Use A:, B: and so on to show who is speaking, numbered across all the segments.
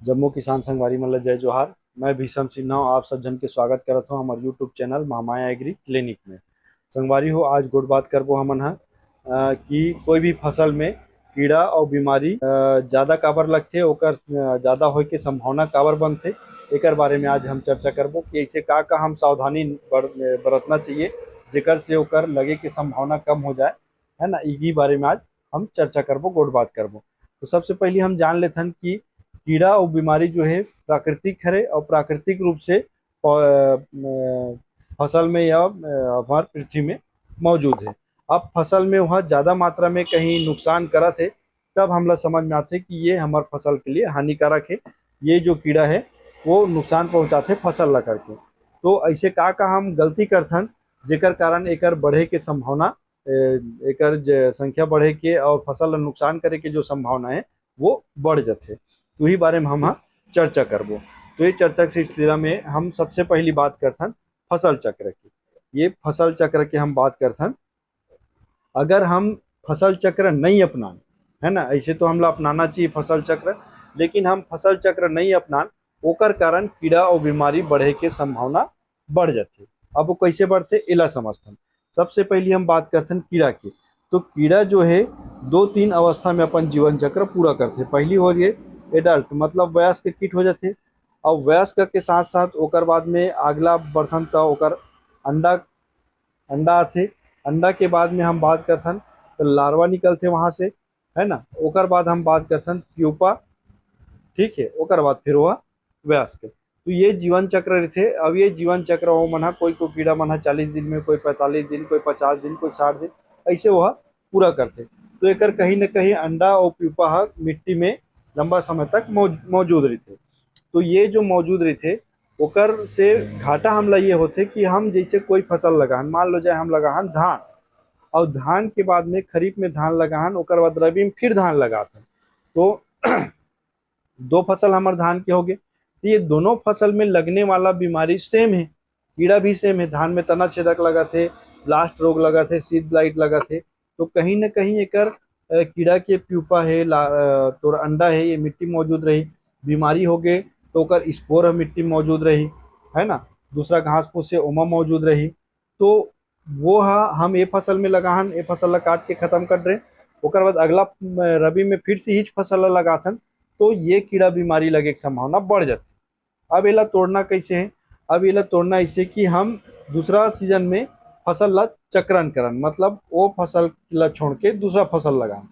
A: जम्मू किसान संगवारी मतलब जय जोहार। मैं भीषम सिन्हा आप सब जन के स्वागत करत हूँ हमारे YouTube channel Mahamaya agree clinic में। संगवारी हो आज गुड बात करबो हमन हा कि कोई भी फसल में कीड़ा और बीमारी ज़्यादा काबर लगथे ओकर ज़्यादा होय के संभावना काबर बनथे एकर बारे में आज हम चर्चा करबो कि ऐसे का हम सावधानी बरतना चाहिए जेकर से ओकर लगे के संभावना कम हो जाए, है ना। इसी बारे में आज हम चर्चा करबो, गुड बात करबो। तो सबसे पहले हम जान लेथन कि कीड़ा और बीमारी जो है प्राकृतिक है और प्राकृतिक रूप से फसल में या हमारे पृथ्वी में मौजूद है। अब फसल में वह ज़्यादा मात्रा में कहीं नुकसान करा थे तब हम लोग समझ में आते कि ये हमारे फसल के लिए हानिकारक है। ये जो कीड़ा है वो नुकसान पहुंचाते फसल ला करके। तो ऐसे का हम गलती करथन जेकर कारण एकर बढ़े के संभावना, एकर संख्या बढ़े के और फसल ला नुकसान करे के जो संभावना है वो बढ़ जाते। तो ही बारे में हम चर्चा करबो। तो ये चर्चा के सिलसिला में हम सबसे पहली बात करथन फसल चक्र की। ये फसल चक्र की हम बात करथन। अगर हम फसल चक्र नहीं अपनान, है ना, ऐसे तो हम लोग अपनाना चाहिए फसल चक्र, लेकिन हम फसल चक्र नहीं अपनान ओकर कारण कीड़ा और बीमारी बढ़े के संभावना बढ़ जाती। अब वो कैसे बढ़ते इला समझथन। सबसे पहले हम बात करथन कीड़ा की। तो कीड़ा जो है दो तीन अवस्था में अपन जीवन चक्र पूरा करते। पहली हो गए एडल्ट मतलब वयस्क कीट हो जाते और वयस्क के साथ साथ ओकर बाद में अगला बढ़थन तो ओकर अंडा अंडा आथे। अंडा के बाद में हम बात करथन तो लार्वा निकलते वहां से, है ना। ओकर बाद हम बात करथन प्यूपा, ठीक है। ओकर बाद फिर वह वयस्क। तो ये जीवन चक्र रहते। अब ये जीवन चक्र वो मन कोई कीड़ा मन 40 दिन में, कोई 45 दिन, कोई 50 दिन, कोई 60 दिन ऐसे वह पूरा करते। तो एकर कहीं न कहीं अंडा और प्यूपा मिट्टी में लंबा समय तक मौजूद रहते। तो ये जो मौजूद रहते ओकर से घाटा हमला ये होते कि हम जैसे कोई फसल लगान, मान लो जाए हम लगान धान, और धान के बाद में खरीफ में धान लगान, ओकर बाद रबी में फिर धान लगाते। तो दो फसल हमारे धान के हो गए। तो ये दोनों फसल में लगने वाला बीमारी सेम है, कीड़ा भी सेम है। धान में तना छेदक लगा थे, ब्लास्ट रोग लगा थे, सीड ब्लाइट लगा थे। तो कहीं ना कहीं एकर कीड़ा के प्यूपा है, तो अंडा है, ये मिट्टी मौजूद रही। बीमारी हो गए तो ओकर स्पोर मिट्टी में मौजूद रही, है ना। दूसरा घास फूस से ओमा मौजूद रही। तो वो हम ये फसल में लगाहन, ये फसल ला काट के खत्म कर रहे। ओकर बाद अगला रबी में फिर से ही फसल ला लगाथन। तो ये कीड़ा बीमारी लगे की संभावना बढ़ जाती। अब एला तोड़ना कैसे है। अब एला तोड़ना ऐसे कि हम दूसरा सीजन में फसल ला चक्रण करन, मतलब वो फसल ला छोड़ के दूसरा फसल लगा।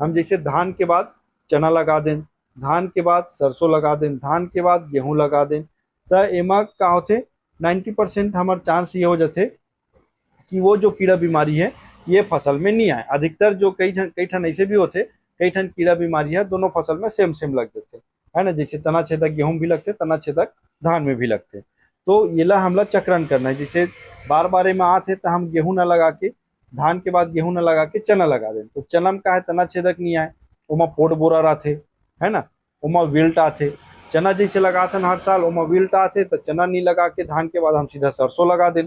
A: हम जैसे धान के बाद चना लगा दें, धान के बाद सरसों लगा दें, धान के बाद गेहूं लगा दें। तो एमा का होते 90% हमारे चांस ये हो जाते कि वो जो कीड़ा बीमारी है ये फसल में नहीं आए। अधिकतर जो कई ठन ऐसे भी होते, कई ठन कीड़ा बीमारी है दोनों फसल में सेम सेम लग जाते, है ना। जैसे तना छेदक गेहूं भी लगते, तना छेदक धान में भी लगते। तो ये ला हमला चक्रण करना है। जैसे बार बार में आते तो हम गेहूं न लगा के, धान के बाद गेहूं न लगा के चना लगा दें। तो चना में का है तना छेदक नहीं आए, ओमा पोट बोरा रहते, है ना। ओमा विल्ट आते। चना जैसे लगाते हर साल ओमा विल्ट आते, तो चना नहीं लगा के धान के बाद हम सीधा सरसों लगा दें,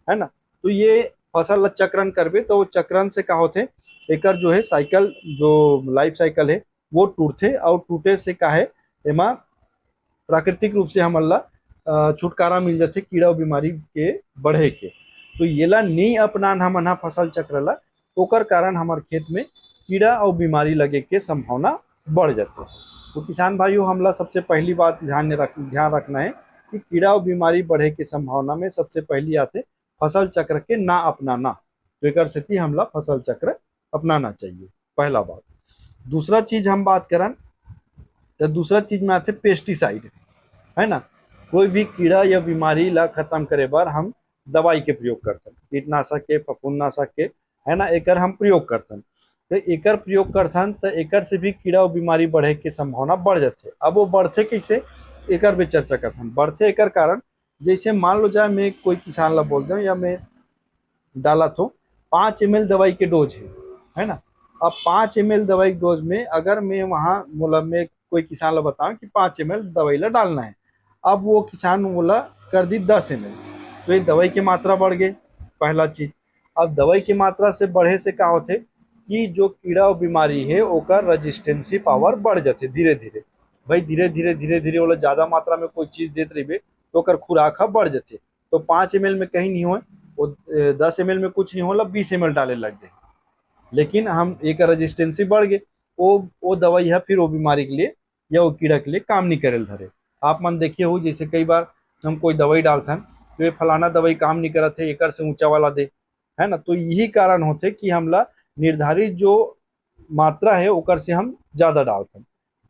A: है ना। तो ये फसल चक्रण करबे तो चक्रण से का होते एकर जो है साइकिल, जो लाइफ साइकिल है वो टूटते। और टूटे से का है एमा प्राकृतिक रूप से हमला छुटकारा मिल जाते कीड़ा बीमारी के बढ़े के। तो येला नहीं अपनान हमन फसल चक्र ला, ओकर कारण हमारे खेत में कीड़ा और बीमारी लगे के संभावना बढ़ जाते। तो किसान भाइयों हमला सबसे पहली बात ध्यान रखना है कि कीड़ा और बीमारी बढ़े के संभावना में सबसे पहली आते फसल चक्र के ना अपनाना। तो एक स्थिति हमला फसल चक्र अपनाना चाहिए, पहला बात। दूसरा चीज हम बात करें तो दूसरा चीज में आते पेस्टिसाइड, है ना। कोई भी कीड़ा या बीमारी ला खत्म करे बार हम दवाई के प्रयोग करते, कीटनाशक के, फफूंदनाशक के, है ना, एकर हम प्रयोग करते। तो एकर प्रयोग करथन तो एकर से भी कीड़ा और बीमारी बढ़े के संभावना बढ़ जाते। अब वो बढ़ते कैसे एकर भी चर्चा करथन। बढ़ते एकर कारण जैसे मान लो जाए मैं कोई किसान ला बोल दूं या मैं डाला तो 5 ml दवाई के डोज है ना। अब 5 ml दवाई डोज में अगर मैं वहाँ बोला मैं कोई किसान ला बताऊं कि 5 ml दवाई ला डालना है, अब वो किसान बोला कर दी 10 ml। तो ये दवाई की मात्रा बढ़ गई, पहला चीज। अब दवाई की मात्रा से बढ़े से का होते कि जो कीड़ा और बीमारी है ओकर रजिस्टेंसी पावर बढ़ जाते धीरे धीरे। भाई धीरे धीरे वाला ज्यादा मात्रा में कोई चीज देते रहिबे तो ओकर खुराक ह बढ़ जाते। तो 5 ml में कहीं नहीं हो, वो 10 ml में कुछ नहीं होला, 20 ml डाले लग जाए। लेकिन हम एक रेजिस्टेंसी बढ़ गए, वो दवाई है फिर वो बीमारी के लिए या वो कीड़ा के लिए काम नहीं करे धरे। आप मन देखिए हो जैसे कई बार हम कोई दवाई डालथन तो ये फलाना दवाई काम नहीं करत है, एकर से ऊंचा वाला दे, है ना। तो यही कारण होते कि हमला निर्धारित जो मात्रा है ओकर से हम ज्यादा डालते हैं।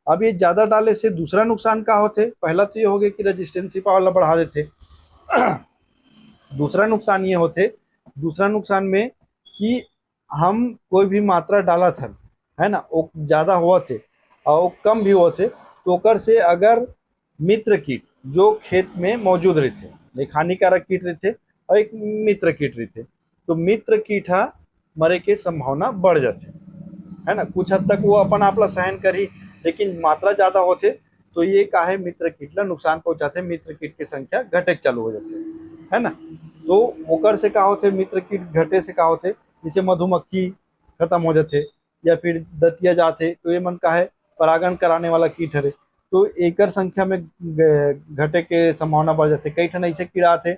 A: अब ये ज्यादा डाले से दूसरा नुकसान का होते, पहला तो ये हो गया कि रेजिस्टेंसी पावर बढ़ा देते। दूसरा नुकसान ये होते, दूसरा नुकसान में कि हम कोई भी मात्रा डाला था, है ना, वो ज्यादा हुआ थे और वो कम भी हुआ थे, तो ओकर से अगर मित्र कीट जो खेत में मौजूद रहते, एक हानिकारक कीट रहते और एक मित्र कीट रहते, तो मित्र कीट मरे के संभावना बढ़ जाते, है ना। कुछ हद तक वो अपन आप ला सहन करी, लेकिन मात्रा ज्यादा होते तो ये काहे मित्र कीट ला नुकसान पहुंचाते, मित्र कीट की संख्या घटे चालू हो जाते, है ना। तो ओकर से का होते, मित्र कीट घटे से का होते, जैसे मधुमक्खी खत्म हो जाते या फिर दतिया जाते, तो ये मन का है परागण कराने वाला कीट है, तो एकर संख्या में घटे के संभावना बढ़ जाते। कई ठन ऐसे कीड़ा आते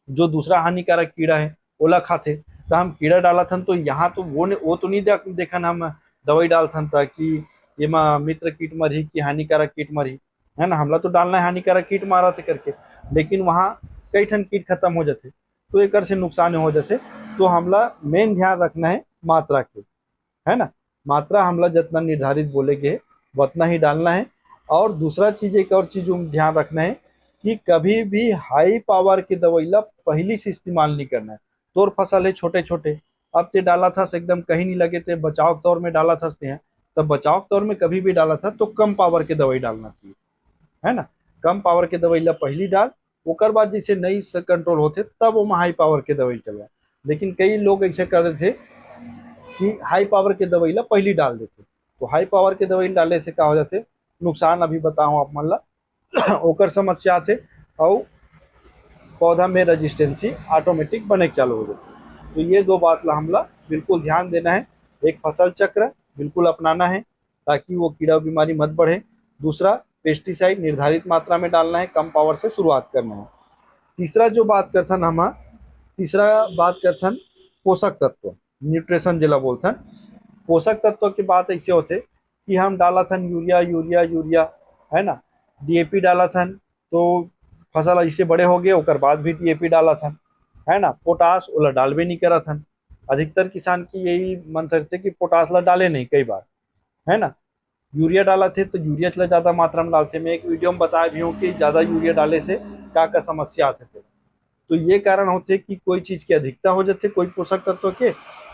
A: जो दूसरा हानिकारक कीड़ा है ओला खाते, तो हम कीड़ा डाला थन तो यहाँ तो वो तो नहीं देखन हम दवाई डालथन था कि ये मित्र कीट मरी कि हानिकारक कीट मरी, है ना। हमला तो डालना है हानिकारक कीट मारा थे करके, लेकिन वहाँ कई ठन कीट खत्म हो जाते तो एक से नुकसान हो जाते। तो हमला मेन ध्यान रखना है मात्रा के, है ना। मात्रा हमला जितना निर्धारित बोले के उतना ही डालना है। और दूसरा चीज, एक और चीज ध्यान रखना है कि कभी भी हाई पावर की दवाई ला पहली से इस्तेमाल नहीं करना है। तोर फसल है छोटे छोटे, अब ते डाला था एकदम कहीं नहीं लगे थे, बचाव के तौर में डाला था हैं, तब बचाव के तौर में कभी भी डाला था तो कम पावर की दवाई डालना चाहिए, है ना। कम पावर के दवाई ला पहली डाल, ओकर बाद जैसे नहीं कंट्रोल होते तब वो हाई पावर के दवाई चलवा। लेकिन कई लोग ऐसे कर रहे थे कि हाई पावर के दवाई ला पहली डाल देते, तो हाई पावर के दवाई डालने से क्या हो जाते नुकसान अभी बताऊं आप मन ला ओकर समस्या आते और पौधा में रेजिस्टेंसी ऑटोमेटिक बने चालू हो जाती। तो ये दो बात ला हमला बिल्कुल ध्यान देना है। एक फसल चक्र बिल्कुल अपनाना है ताकि वो कीड़ा बीमारी मत बढ़े। दूसरा पेस्टिसाइड निर्धारित मात्रा में डालना है, कम पावर से शुरुआत करना है। तीसरा जो बात करथन हम, तीसरा बात करथन पोषक तत्व, न्यूट्रिशन जिला बोलथन। पोषक तत्व की बात ऐसे होते कि हम डाला थन यूरिया यूरिया यूरिया, है ना, डीएपी डाला थन तो फसल ऐसे बड़े हो गए, ओकर बाद भी डीएपी डाला थन, है ना। पोटास ओला डालबे नहीं करा थन। अधिकतर किसान की यही मन करते कि पोटास ला डाले नहीं कई बार, है ना। यूरिया डाला थे तो यूरिया ला ज्यादा मात्रा में डालते। मैं एक वीडियो में बताया भी हूँ कि ज्यादा यूरिया डाले से क्या समस्या आते थे। तो ये कारण होते कि कोई चीज की अधिकता हो जाते, कोई पोषक तत्व के,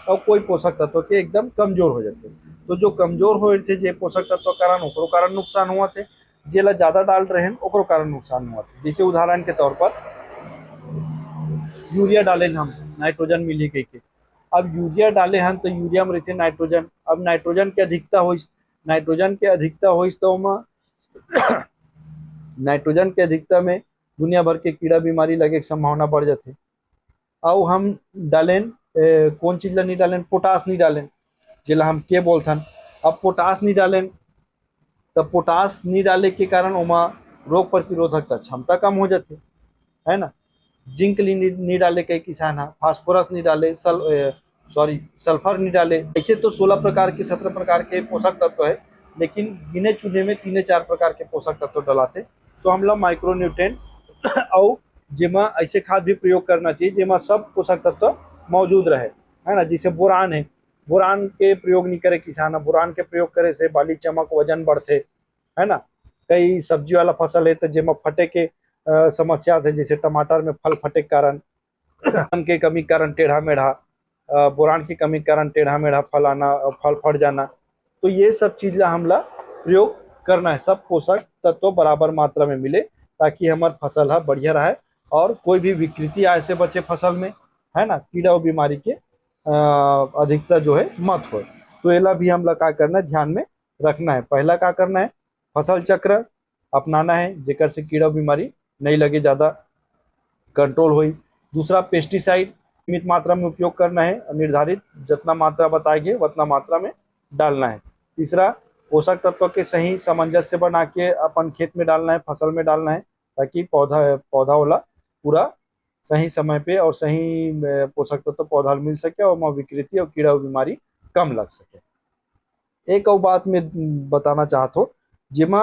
A: और कोई पोषक तत्व के एकदम कमजोर हो जाते। तो जो कमजोर हो थे जे पोषक तत्व कारण ओकरो कारण नुकसान हुआ थे, जेला ज्यादा डाल रहे हैं ओकरो कारण नुकसान हुआ थे। जैसे उदाहरण के तौर पर यूरिया डाले हम नाइट्रोजन मिली कह के, अब यूरिया डाले हम तो यूरिया में रहते नाइट्रोजन, अब नाइट्रोजन के अधिकता हो, नाइट्रोजन के अधिकता हो तो नाइट्रोजन के अधिकता में दुनिया भर के कीड़ा बीमारी लगे की संभावना बढ़ जाती। और हम डालें कौन चीज ला नहीं डालें, पोटास नहीं डालें जिला हम के बोलथन। अब पोटास नहीं डालें तब पोटास नहीं डाले के कारण ओमा रोग प्रतिरोधक क्षमता कम हो जाती, है ना। जिंक नहीं डाले कई किसान है, फास्फोरस नहीं डाले, सल्फर नहीं डाले। ऐसे तो 16 प्रकार के 17 प्रकार के पोषक तत्व है, लेकिन गिने चुने में 3-4 प्रकार के पोषक तत्व डलाते। तो हम लोग माइक्रोन्यूट्रेंट और जेमा ऐसे खाद भी प्रयोग करना चाहिए जेमा सब पोषक तत्व मौजूद रहे, है ना। जैसे बोरान है, बोरान के प्रयोग नहीं करे किसान, बोरान के प्रयोग करे से बाली चमक वजन बढ़ते, है ना। कई सब्जी वाला फसल है तो जेमा फटे के समस्या थे, जैसे टमाटर में फल फटे के कारण, के कमी कारण टेढ़ा मेढ़ा, बोरान की कमी कारण टेढ़ा मेढ़ा फल आना, फल फट जाना। तो ये सब चीज हमला प्रयोग करना है, सब पोषक तत्व बराबर मात्रा में मिले ताकि हमार फसल है बढ़िया रहे और कोई भी विकृति आए से बचे फसल में, है ना। कीड़ा और बीमारी के अधिकता जो है मत हो। तो एला भी हमला क्या करना है, ध्यान में रखना है। पहला क्या करना है, फसल चक्र अपनाना है जेकर से कीड़ा बीमारी नहीं लगे, ज्यादा कंट्रोल हुई। दूसरा पेस्टिसाइड सीमित मात्रा में उपयोग करना है, निर्धारित जितना मात्रा बताएंगे उतना मात्रा में डालना है। तीसरा पोषक तत्व के सही सामंजस्य बना के अपन खेत में डालना है, फसल में डालना है, ताकि पौधा वाला पूरा सही समय पे और सही पोषक तत्व पौधा मिल सके और वहाँ विकृति और कीड़ा बीमारी कम लग सके। एक और बात मैं बताना चाहता हूँ, जिमा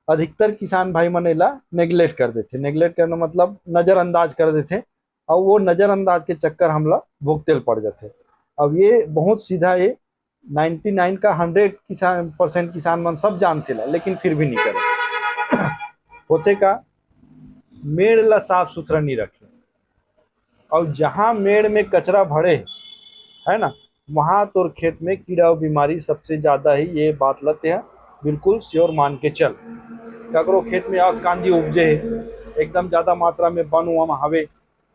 A: अधिकतर किसान भाई मन एला नेग्लेक्ट कर देते। नेग्लेक्ट करना मतलब नजरअंदाज कर देते, और वो नजरअंदाज के चक्कर हमला भुगतेल पड़ जाते। अब ये बहुत सीधा, ये 99 का 100% किसान मन सब जानते ला, लेकिन फिर भी नहीं करे। होते का, मेड़ ला साफ सुथरा नहीं रखे, और जहां मेड़ में कचरा भरे है ना, वहां तोर खेत में कीड़ा और बीमारी सबसे ज्यादा ही। ये बात लते हैं, बिल्कुल श्योर मान के चल। ककरो खेत में आग कांदी उपजे है, एकदम ज्यादा मात्रा में बन हुआ हवे,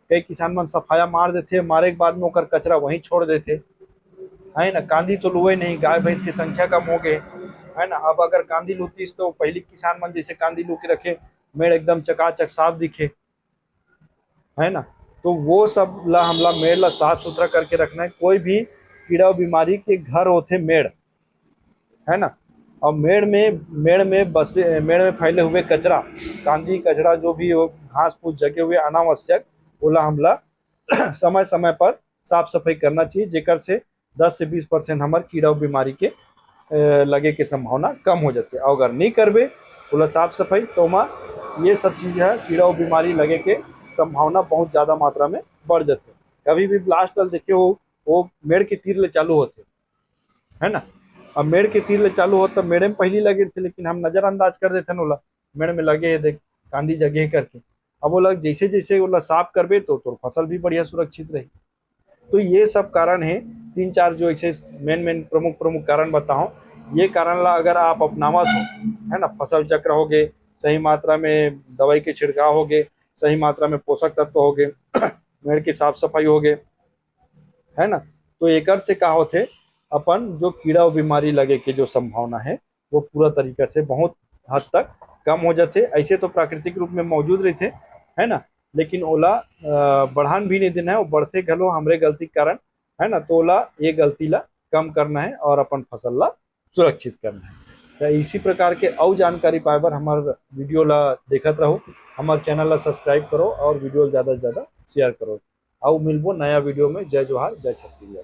A: कई किसान मन सफाया मार देते, मारे के बाद में ओकर कचरा वहीं छोड़ देते है ना। कांदी तो लुए नहीं, गाय भैंस की संख्या कम हो गए है ना। अब अगर कांदी लुतीस तो पहले किसान मन जैसे कांदी लू के रखे, मेड़ एकदम चकाचक साफ दिखे है ना। तो वो सब ला हमला मेड़ ला साफ सुथरा करके रखना है। कोई भी कीड़ा बीमारी के घर होते मेड़ है ना, और मेड़ में फैले हुए कचरा, कांदी कचरा जो भी हो, घास फूस जगे हुए अनावश्यक, ओला हमला समय समय पर साफ सफाई करना चाहिए, जेकर से 10 से 20% हमारे कीड़ा बीमारी के लगे के संभावना कम हो जाती है। और अगर नहीं करबे ओला साफ सफाई, तो ये सब चीज है, कीड़ा बीमारी लगे के संभावना बहुत ज्यादा मात्रा में बढ़ जाते। कभी भी ब्लास्ट देखे हो, वो मेड़ के तीर ले चालू होते है ना। अब मेड़ के तीर ले चालू हो, तब मेड़े में पहली लगे थे, लेकिन हम नजरअंदाज कर देते ना, मेड़ में लगे है, देख कांदी जगह करके। अब वो लग जैसे जैसे वो साफ करबे तो फसल भी बढ़िया सुरक्षित रही। तो ये सब कारण है, 3-4 जो ऐसे मेन प्रमुख कारण बताओ। ये कारण ला अगर आप अपनावत हो है ना, फसल चक्र हो गए, सही मात्रा में दवाई के छिड़काव हो गए, सही मात्रा में पोषक तत्व हो गए, मेड़ की साफ सफाई हो गए है ना, तो एकर से का होते, अपन जो कीड़ा बीमारी लगे के जो संभावना है वो पूरा तरीका से बहुत हद तक कम हो जाते। ऐसे तो प्राकृतिक रूप में मौजूद रहते है ना, लेकिन ओला बढ़ान भी नहीं देना है, वो बढ़ते घलो हमरे गलती के कारण है ना। तो ओला ये गलती ला कम करना है और अपन फसल ला सुरक्षित करना है। तो इसी प्रकार के और जानकारी पाए बर हमार वीडियो ला देखत रहो, हमारे चैनल ला सब्सक्राइब करो और वीडियो ज़्यादा से ज़्यादा शेयर करो। और मिलबो नया वीडियो में। जय जोहार, जय छत्तीसगढ़।